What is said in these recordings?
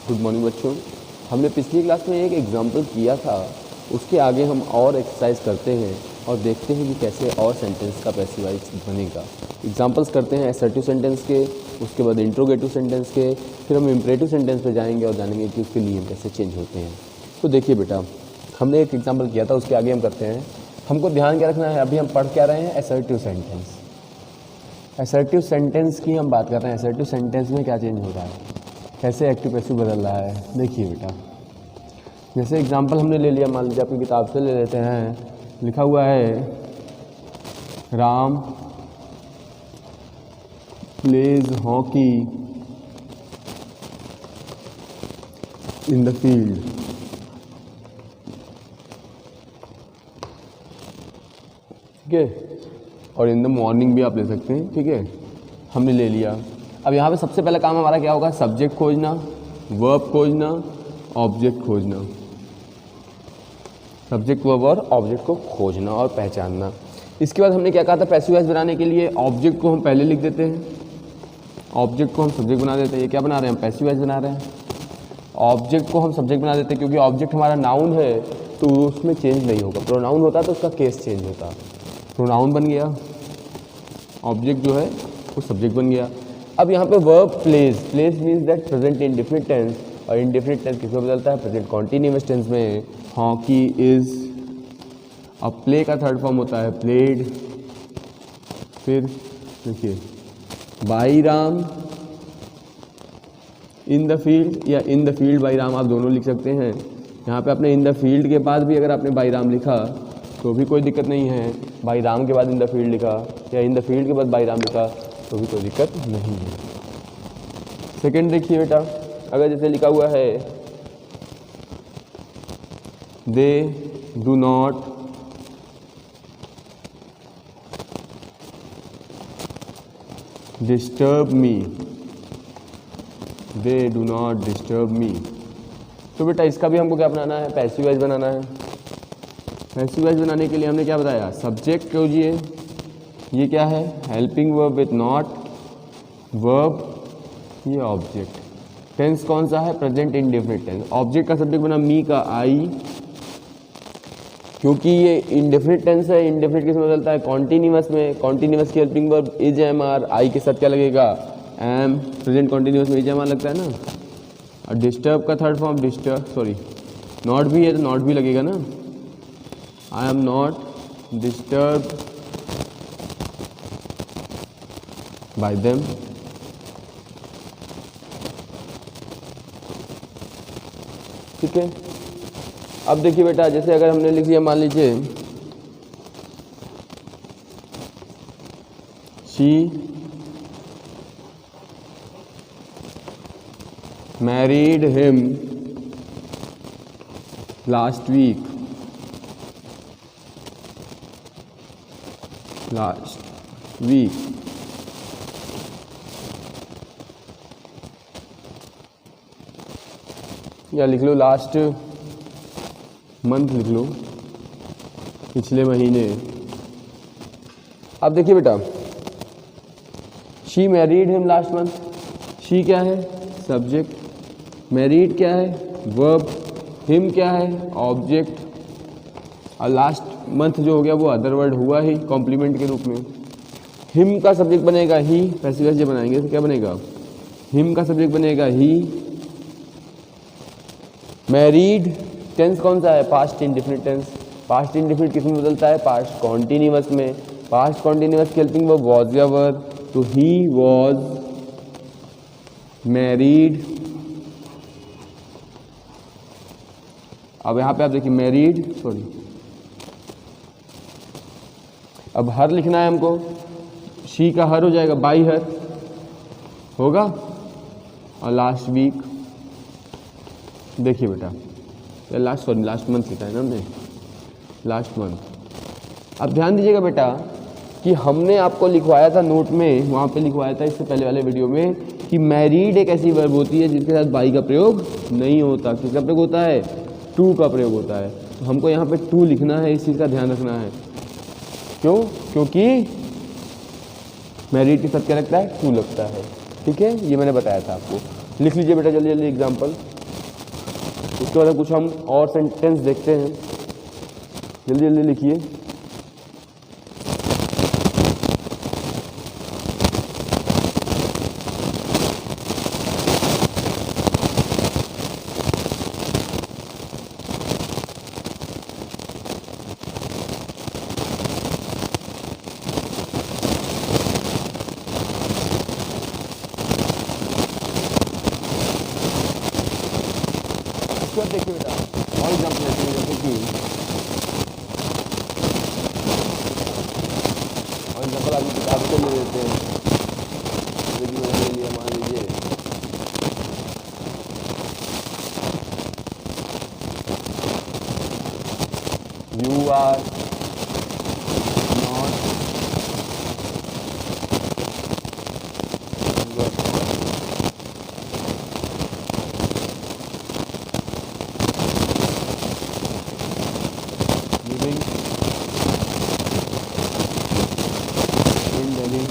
Good morning बच्चों। हमने पिछली क्लास में एक एग्जाम्पल किया था, उसके आगे हम और एक्सरसाइज करते हैं और देखते हैं कि कैसे और सेंटेंस का पैसिव वॉइस बनेगा। एग्जाम्पल्स करते हैं असर्टिव सेंटेंस के, उसके बाद इंट्रोगेटिव सेंटेंस के, फिर हम इम्परेटिव सेंटेंस पे जाएंगे और जानेंगे कि उसके नियम कैसे चेंज होते हैं। तो देखिए बेटा, हमने एक एग्जाम्पल किया था, उसके आगे हम करते हैं। हमको ध्यान क्या रखना है, अभी हम पढ़ क्या रहे हैं, असर्टिव सेंटेंस। असर्टिव सेंटेंस की हम बात कर रहे हैं। असर्टिव सेंटेंस में क्या चेंज हो रहा है, कैसे एक्टिव पैसिव बदल रहा है। देखिए बेटा, जैसे एग्जांपल हमने ले लिया, मान लीजिए अपनी किताब से ले लेते हैं, लिखा हुआ है Ram pledge hockey in the field. ठीक है, और इन द मॉर्निंग भी आप ले सकते हैं। ठीक है, हमने ले लिया। अब यहाँ पे सबसे पहला काम हमारा क्या होगा, सब्जेक्ट खोजना, वर्ब खोजना, ऑब्जेक्ट खोजना। सब्जेक्ट, वर्ब और ऑब्जेक्ट को खोजना और पहचानना। इसके बाद हमने क्या कहा था, पैसिव वॉइस बनाने के लिए ऑब्जेक्ट को हम पहले लिख देते हैं, ऑब्जेक्ट को हम सब्जेक्ट बना देते हैं। ये क्या बना रहे हैं, हम पैसिव वॉइस बना रहे हैं। ऑब्जेक्ट को हम सब्जेक्ट बना देते हैं क्योंकि ऑब्जेक्ट हमारा नाउन है तो उसमें चेंज नहीं होगा। प्रोनाउन होता तो उसका केस चेंज होता। प्रोनाउन बन गया, ऑब्जेक्ट जो है वो सब्जेक्ट बन गया। अब यहाँ पे verb plays, plays means that present indefinite tense, और इंडेफिनिट टेंस किसमें बदलता है, प्रेजेंट कॉन्टिन्यूअस टेंस में। हॉकी इज, अब प्ले का थर्ड फॉर्म होता है प्लेड। फिर देखिए by Ram in the field, या in the field by Ram, आप दोनों लिख सकते हैं। यहाँ पे आपने इन द फील्ड के बाद भी अगर आपने बाई राम लिखा तो भी कोई दिक्कत नहीं है। बाई राम के बाद इन द फील्ड लिखा या इन द फील्ड के बाद बाई राम लिखा तो भी कोई दिक्कत नहीं है। सेकंड देखिए बेटा, अगर जैसे लिखा हुआ है they do not disturb me, they do not disturb me, तो बेटा इसका भी हमको क्या बनाना है, पैसिव वॉइस बनाना है। पैसिव वॉइस बनाने के लिए हमने क्या बताया, सब्जेक्ट खोजिए, ये क्या है, helping verb with not, verb, ये ऑब्जेक्ट। टेंस कौन सा है, प्रेजेंट इंडेफिनिट टेंस। ऑब्जेक्ट का सब्जेक्ट बना मी का आई, क्योंकि ये इंडेफिनिट टेंस है। इंडेफिनिट किस में बदलता है, कॉन्टिन्यूअस में। कॉन्टिन्यूअस की helping verb is am are, I के साथ क्या लगेगा, एम। प्रेजेंट कॉन्टिन्यूअस में इज एम आर लगता है ना। और डिस्टर्ब का third form disturb, sorry not भी है तो नॉट भी लगेगा ना। I am not disturb by them. ठीक है, अब देखिए बेटा, जैसे अगर हमने लिख दिया, मान लीजिए she married him last week, last week. या लिख लो लास्ट मंथ, लिख लो पिछले महीने। अब देखिए बेटा, she married him last month, she क्या है, सब्जेक्ट, मैरिड क्या है, वर्ब, हिम क्या है, ऑब्जेक्ट, और लास्ट मंथ जो हो गया वो अदर वर्ड हुआ ही कॉम्प्लीमेंट के रूप में। हिम का सब्जेक्ट बनेगा ही, पैसिव वॉइस जब बनाएंगे तो क्या बनेगा, हिम का सब्जेक्ट बनेगा ही। मैरिड टेंस कौन सा है, past indefinite tense. Past indefinite किस में बदलता है, पास्ट कॉन्टिन्यूअस में। पास्ट कॉन्टिन्यूअस की हेल्पिंग वर्ब वाज या वर, तो ही वाज मैरिड। अब यहाँ पे आप देखिए मैरिड, सॉरी अब हर लिखना है हमको, शी का हर हो जाएगा बाई हर होगा, और लास्ट वीक। देखिए बेटा, लास्ट मंथ लिखा है ना हमने, लास्ट मंथ। अब ध्यान दीजिएगा बेटा कि हमने आपको लिखवाया था नोट में, वहाँ पे लिखवाया था इससे पहले वाले वीडियो में, कि मैरिड एक ऐसी वर्ब होती है जिसके साथ बाई का प्रयोग नहीं होता। किसका प्रयोग होता है, टू का प्रयोग होता है। तो हमको यहाँ पे टू लिखना है, इस चीज़ का ध्यान रखना है। क्यों, क्योंकि मैरिड के साथ क्या लगता है, टू लगता है। ठीक है, ये मैंने बताया था आपको। लिख लीजिए बेटा जल्दी जल्दी एग्जाम्पल। उसके बाद कुछ हम और सेंटेंस देखते हैं, जल्दी जल्दी लिखिए। देखिए बेटा और एग्जाम्पल लेते हैं, जैसे कि और एग्जाम्पल आपकी किताब से ले लेते हैं। जैसे कि मैंने ले लिया, मान लीजिए you are not living in Delhi.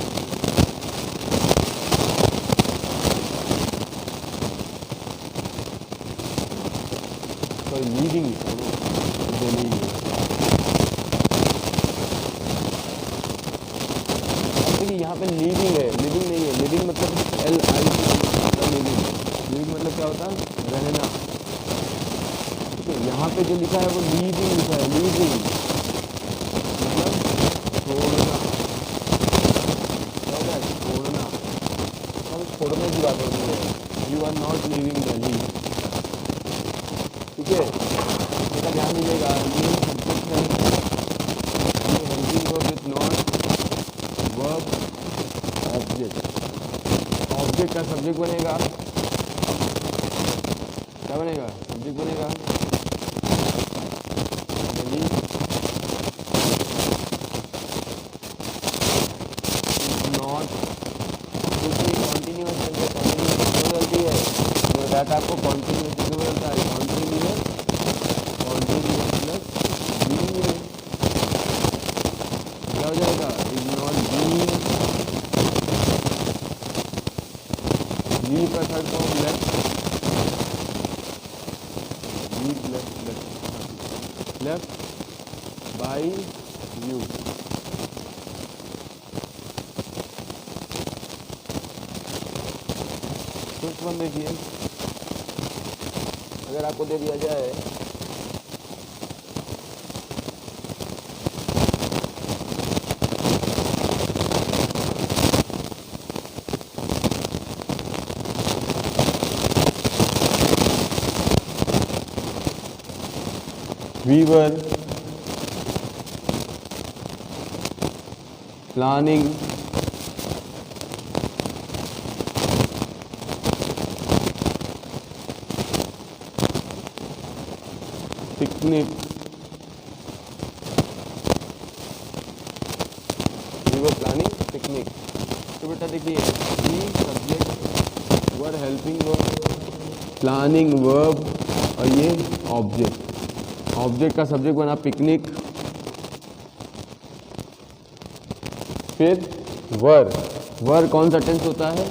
So living Delhi. देखिए यहाँ पे लिविंग है, लिविंग नहीं है। लिविंग मतलब LIV लिविंग। लिविंग मतलब क्या होता है? रहना। यहाँ पे जो लिखा है वो लीविंग लिखा है। लीविंग मतलब छोड़ना, छोड़ना, हम छोड़ने की बात होती है। You are not living Delhi, ठीक है। इसका ध्यान दीजिएगा, ये सब्जेक्ट है, ये helping verb with not verb object. Object का सब्जेक्ट बनेगा, क्या बनेगा? सब्जेक्ट बनेगा डाटा आपको कॉन्टिन्यूस क्यों बोलता है? कॉन्टिन्यूस प्लस बीइंग में क्या हो जाएगा? Is not being. बी का third form left, be left by you. First one देखिए, अगर आपको दे दिया जाए we were planning picnic, we were planning picnic. तो बेटा देखिए, ये subject, word helping verb, planning verb और ये ऑब्जेक्ट। ऑब्जेक्ट का सब्जेक्ट बना पिकनिक, फिर वर कौन सा टेंस होता है?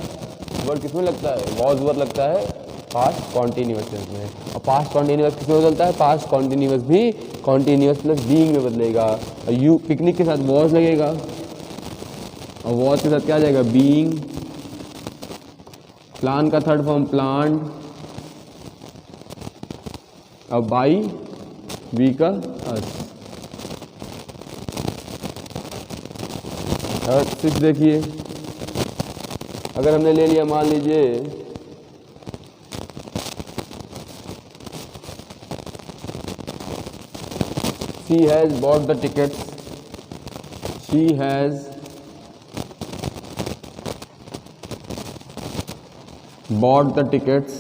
वर किसमें लगता है? वॉज वर लगता है पास्ट कॉन्टिन्यूअस टेंस में। और पास्ट कॉन्टिन्यूअस किसमें बदलता है? पास्ट कॉन्टिन्यूअस भी कॉन्टिन्यूअस प्लस बीइंग में बदलेगा। और यू पिकनिक के साथ वॉज लगेगा और वॉज के साथ क्या आ जाएगा? बीइंग। प्लान का थर्ड फॉर्म प्लान और बाई बी का अस। और सिक्स देखिए, अगर हमने ले लिया, मान लीजिए she has bought the tickets, she has bought the tickets,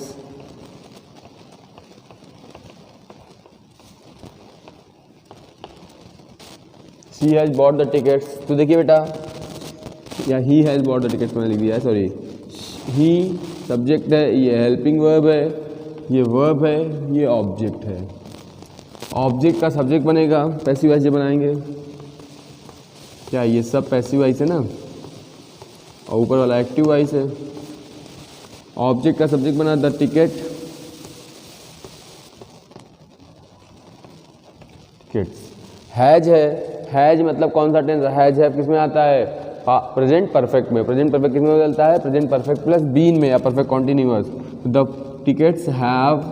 she has bought the tickets। तो देखिए बेटा, या he has bought the tickets मैंने लिख दिया है, सॉरी। he सब्जेक्ट है, ये हेल्पिंग वर्ब है, ये वर्ब है, ये ऑब्जेक्ट है। ऑब्जेक्ट का सब्जेक्ट बनेगा, पैसिव वॉइस बनाएंगे क्या? ये सब पैसिव वॉइस है ना, और ऊपर वाला एक्टिव वॉइस है। ऑब्जेक्ट का सब्जेक्ट बना द टिकट, टिकट्स। हैज है, हैज मतलब कौन सा टेंस? हैज है किस में आता है? प्रेजेंट परफेक्ट में। प्रेजेंट परफेक्ट किस में बदलता है? प्रेजेंट परफेक्ट प्लस बीन में या perfect continuous. The tickets have,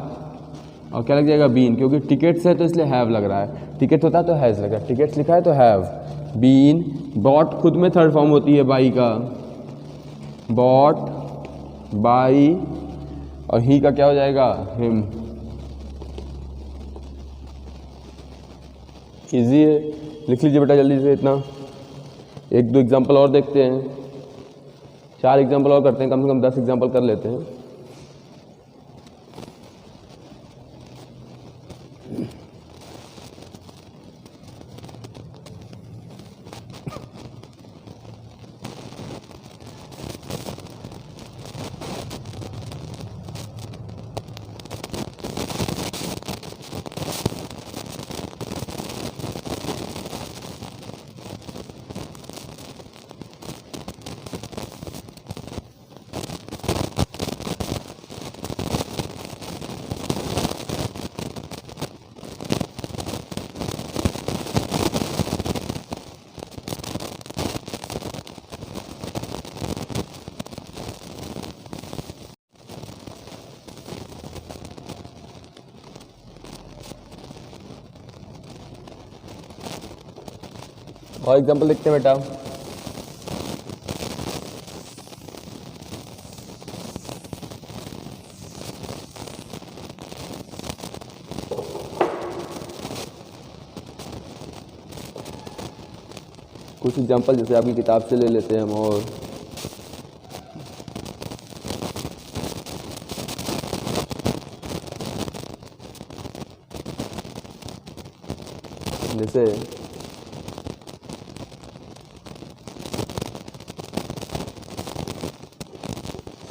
और क्या लग जाएगा? बीन, क्योंकि टिकट्स है तो इसलिए हैव लग रहा है। टिकट होता है तो हैज लगा, टिकट्स लिखा है तो हैव। बीन, बॉट खुद में थर्ड फॉर्म होती है बाई का, बॉट बाई, और ही का क्या हो जाएगा? हिम। इजी है, लिख लीजिए बेटा जल्दी से इतना। एक दो एग्जाम्पल और देखते हैं, 4 एग्जाम्पल और करते हैं, कम से कम 10 एग्जाम्पल कर लेते हैं। और एग्जाम्पल लिखते हैं बेटा। कुछ एग्जाम्पल जैसे आपकी किताब से ले लेते हैं हम, और जैसे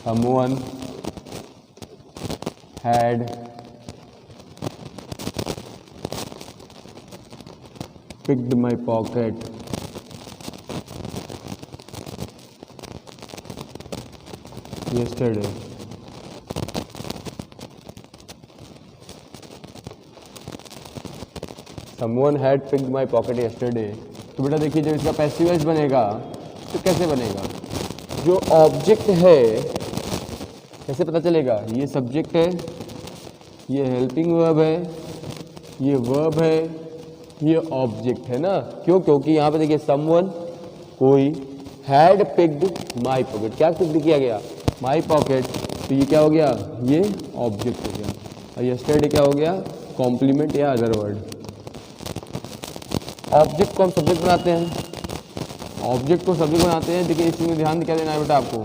someone had picked my pocket yesterday. Someone had picked my pocket yesterday. तो बेटा देखिए जब इसका पैसिव वॉइस बनेगा तो कैसे बनेगा? जो ऑब्जेक्ट है कैसे पता चलेगा? ये सब्जेक्ट है, ये हेल्पिंग वर्ब है, ये वर्ब है, ये ऑब्जेक्ट है ना। क्यों? क्योंकि यहाँ पे देखिए समवन, कोई, हैड पिक्ड माई पॉकेट, क्या पिक्ड किया गया? माई पॉकेट, तो ये क्या हो गया? ये ऑब्जेक्ट हो गया। और यस्टरडे क्या हो गया? कॉम्प्लीमेंट या अदर वर्ड। ऑब्जेक्ट को हम सब्जेक्ट बनाते हैं, ऑब्जेक्ट को सब्जेक्ट बनाते हैं। देखिए इसमें ध्यान क्या देना है बेटा आपको।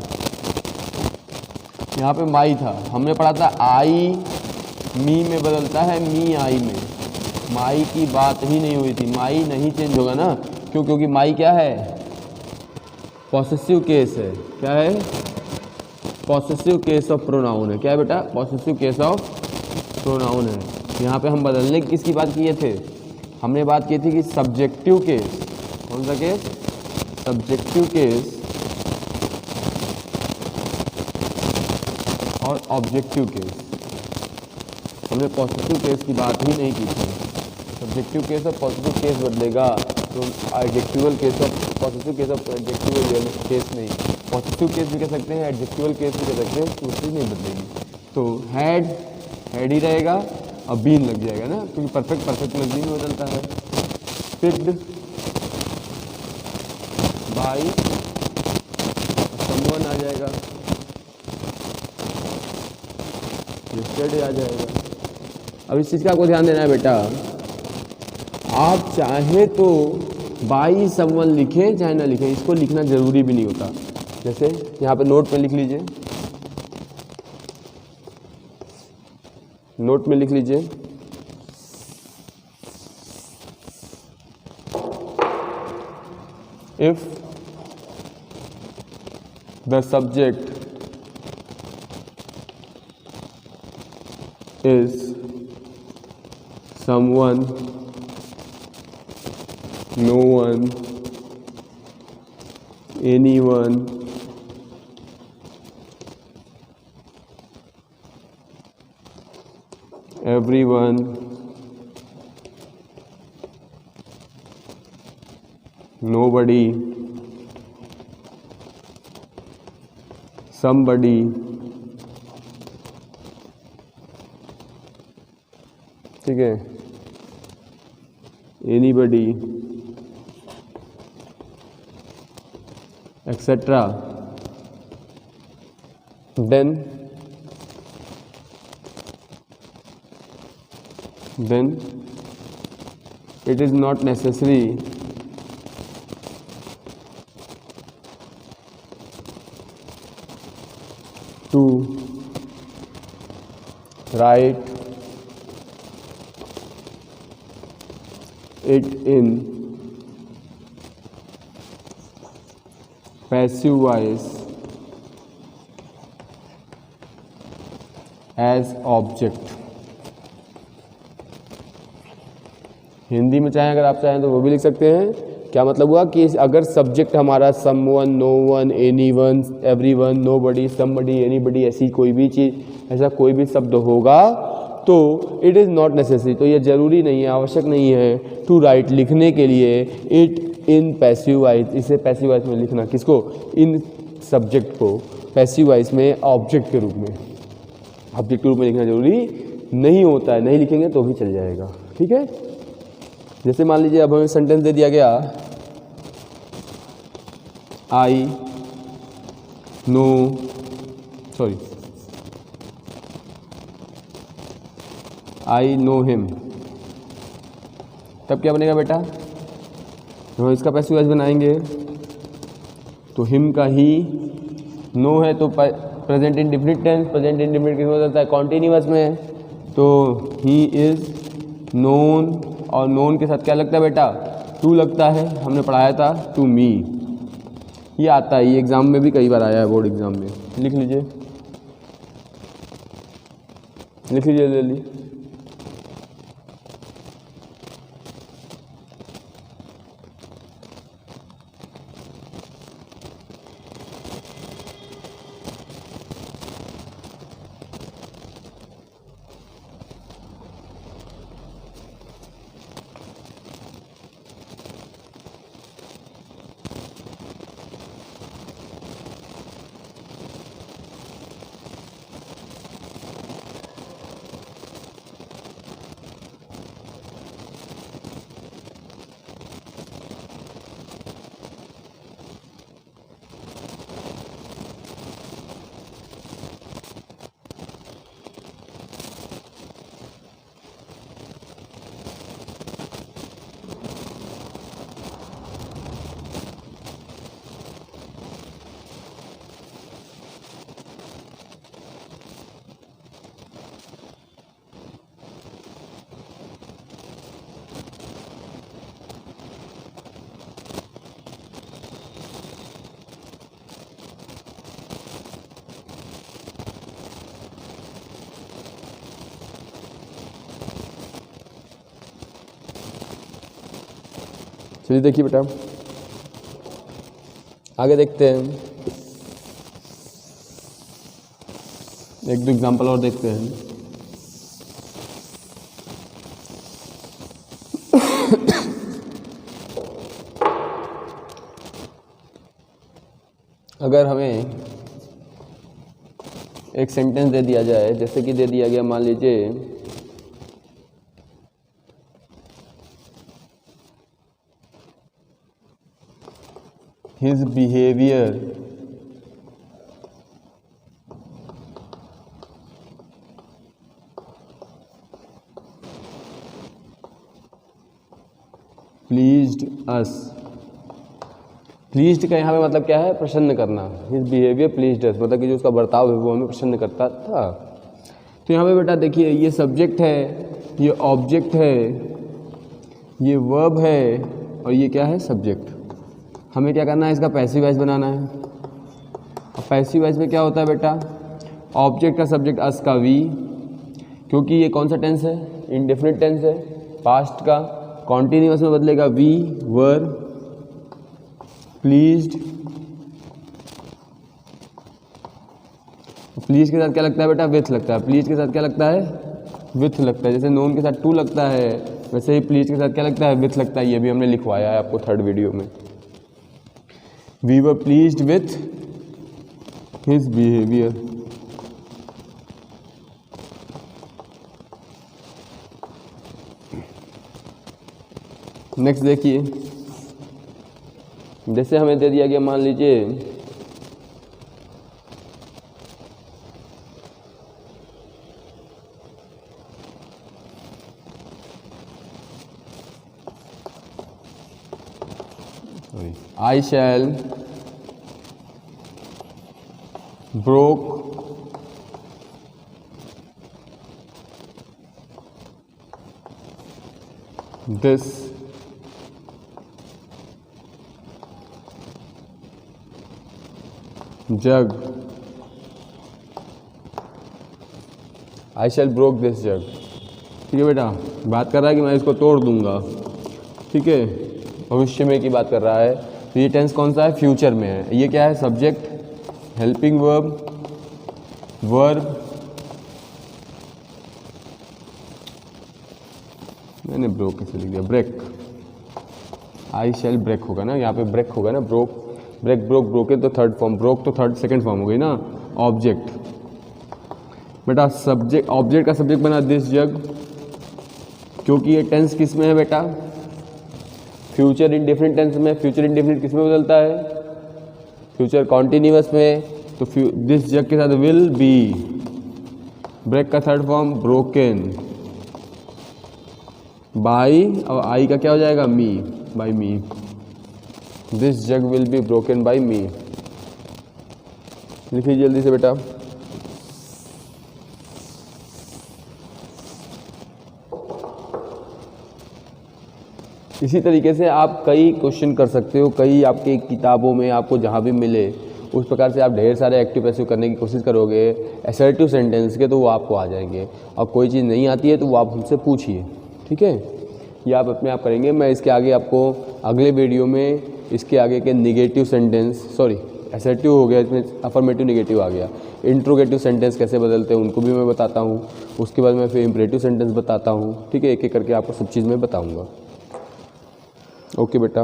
यहाँ पे माई था, हमने पढ़ा था आई मी में बदलता है, मी आई में। माई की बात ही नहीं हुई थी, माई नहीं चेंज होगा ना। क्यों? क्योंकि माई क्या है? पॉसेसिव केस है। क्या है? पॉसेसिव केस ऑफ प्रोनाउन है। क्या है बेटा? पॉसेसिव केस ऑफ प्रोनाउन है। यहाँ पे हम बदलने की किसकी बात किए थे? हमने बात की थी कि सब्जेक्टिव केस। कौन सा केस? सब्जेक्टिव केस और ऑब्जेक्टिव केस। हमने पॉजिटिव केस की बात ही नहीं की थी। सब्जेक्टिव केस और पॉजिटिव केस बदलेगा तो एडजेक्टिवल केस और पॉजिटिव केस और एडजेक्टिवल केस नहीं। पॉजिटिव केस भी कह सकते हैं, एडजेक्टिवल केस भी कह सकते हैं, तो उसकी नहीं बदलेगी। तो हैड ही रहेगा और बीन लग जाएगा ना, क्योंकि परफेक्ट में बीन बदलता है। पिक्ड बाई समवन आ जाएगा, यस्टरडे आ जाएगा। अब इस चीज़ का आपको ध्यान देना है बेटा, आप चाहे तो बाई समवन लिखें चाहे ना लिखें, इसको लिखना जरूरी भी नहीं होता। जैसे यहाँ पे नोट में लिख लीजिए, नोट में लिख लीजिए if the subject is someone, no one, anyone, everyone, nobody, somebody, ठीक है, anybody, etc. then it is not necessary to write it in passive voice as object। Hindi में चाहें, अगर आप चाहें तो वो भी लिख सकते हैं। क्या मतलब हुआ कि अगर सब्जेक्ट हमारा someone, no one, anyone, everyone, nobody, somebody, anybody, ऐसी कोई भी चीज़, ऐसा कोई भी शब्द होगा तो इट इज़ नॉट नेसेसरी, तो ये ज़रूरी नहीं है, आवश्यक नहीं है टू राइट, लिखने के लिए, इट इन पैसिव वॉइस, इसे पैसिव वॉइस में लिखना। किसको? इन सब्जेक्ट को पैसिव वॉइस में ऑब्जेक्ट के रूप में, ऑब्जेक्ट के रूप में लिखना जरूरी नहीं होता है, नहीं लिखेंगे तो भी चल जाएगा। ठीक है, जैसे मान लीजिए अब हमें सेंटेंस दे दिया गया, I know, sorry, I know him, तब क्या बनेगा बेटा? हम इसका पैसिव वॉइस बनाएंगे तो हिम का ही, नो है तो present indefinite tense, present indefinite किसमें होता है? कॉन्टिन्यूअस में, तो ही इज नोन, और नोन के साथ क्या लगता है बेटा? टू लगता है, हमने पढ़ाया था टू मी, ये आता है, ये एग्जाम में भी कई बार आया है, बोर्ड एग्जाम में। लिख लीजिए, लिख लीजिए जल्दी। चलिए देखिए बेटा, आगे देखते हैं, एक दो एग्जांपल और देखते हैं। अगर हमें एक सेंटेंस दे दिया जाए, जैसे कि दे दिया गया, मान लीजिए his behavior pleased us, pleased का यहाँ पे मतलब क्या है? प्रसन्न करना। हिज बिहेवियर प्लीज्ड अस, मतलब कि जो उसका बर्ताव है वो हमें प्रसन्न करता था। तो यहाँ पे बेटा देखिए, ये सब्जेक्ट है, ये ऑब्जेक्ट है, ये वर्ब है, और ये क्या है? सब्जेक्ट। हमें क्या करना है? इसका पैसिव वॉइस बनाना है। अब पैसिव वॉइस में क्या होता है बेटा? ऑब्जेक्ट का सब्जेक्ट अस का वी, क्योंकि ये कौन सा टेंस है? इंडेफिनिट टेंस है, पास्ट का, कॉन्टिन्यूअस में बदलेगा वी, वर, प्लीज्ड। प्लीज के साथ क्या लगता है बेटा? विथ लगता है। प्लीज के साथ क्या लगता है? विथ लगता है। जैसे नोन के साथ टू लगता है, वैसे ही प्लीज के साथ क्या लगता है? विथ लगता है। ये भी हमने लिखवाया है आपको थर्ड वीडियो में। We were pleased with his behaviour. Next देखिए, जैसे हमें दे दिया गया, मान लीजिए I shall broke this jug। I shall broke this jug। ठीक है बेटा, बात कर रहा है कि मैं इसको तोड़ दूंगा, ठीक है, भविष्य में की बात कर रहा है। तो ये टेंस कौन सा है? फ्यूचर में है। ये क्या है? सब्जेक्ट, हेल्पिंग वर्ब, वर्ब, मैंने ब्रोक कैसे लिख दिया? ब्रेक। आई शैल ब्रेक होगा ना, यहाँ पे ब्रेक होगा ना, ब्रोक, ब्रेक, ब्रोक, ब्रोकन तो थर्ड फॉर्म, ब्रोक तो थर्ड सेकंड फॉर्म हो गई ना। ऑब्जेक्ट बेटा, सब्जेक्ट, ऑब्जेक्ट का सब्जेक्ट बना दिस जग, क्योंकि ये टेंस किस में है बेटा? फ्यूचर इंडेफिनिट टेंस में। फ्यूचर इंडेफिनिट किस में बदलता है? फ्यूचर कॉन्टिन्यूअस में। तो दिस जग के साथ विल बी, ब्रेक का थर्ड फॉर्म ब्रोकन, बाई, और आई का क्या हो जाएगा? Me, by me. This jug will be broken by me. लिखिए जल्दी से बेटा। इसी तरीके से आप कई क्वेश्चन कर सकते हो, कई आपकी किताबों में आपको जहाँ भी मिले उस प्रकार से आप ढेर सारे एक्टिव पैसिव करने की कोशिश करोगे असर्टिव सेंटेंस के, तो वो आपको आ जाएंगे। और कोई चीज़ नहीं आती है तो वो आप हमसे पूछिए, ठीक है, ये आप अपने आप करेंगे। मैं इसके आगे आपको अगले वीडियो में इसके आगे के निगेटिव सेंटेंस, सॉरी असर्टिव हो गया, इसमें अफर्मेटिव निगेटिव आ गया, इंट्रोगेटिव सेंटेंस कैसे बदलते हैं उनको भी मैं बताता हूँ। उसके बाद मैं फिर इम्परेटिव सेंटेंस बताता हूँ, ठीक है, एक एक करके आपको सब चीज़ मैं बताऊँगा। ओके बेटा।